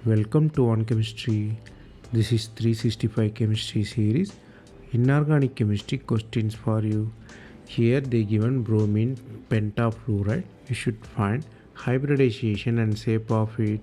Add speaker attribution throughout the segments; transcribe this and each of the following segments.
Speaker 1: Welcome to One Chemistry. This is 365 chemistry series. Inorganic chemistry questions for you. Here they given bromine, penta, fluoride. You should find hybridization and shape of it.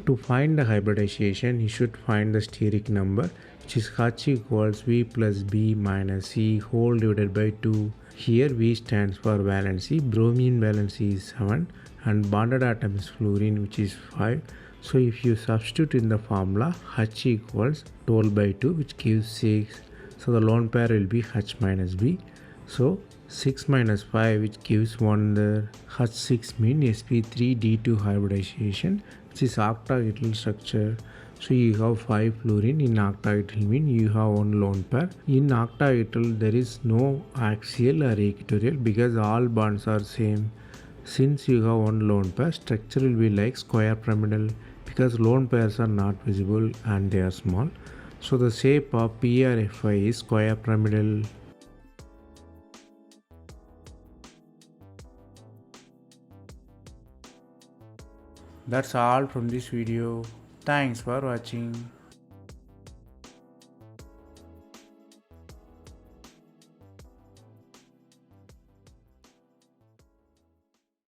Speaker 1: To find the hybridization, you should find the steric number, which is H equals V plus B minus C whole divided by 2. Here V stands for valency, bromine valency is 7 and bonded atom is fluorine, which is 5. So if you substitute in the formula, H equals 12 by 2, which gives 6. So the lone pair will be H minus B. So 6 minus 5, which gives 1 there. H6 means sp3d2 hybridization, which is octahedral structure. So you have 5 fluorine in octahedral mean you have one lone pair. In octahedral there is no axial or equatorial because all bonds are same. Since you have one lone pair, structure will be like square pyramidal because lone pairs are not visible and they are small. So the shape of BrF5 is square pyramidal. That's all from this video. Thanks for watching.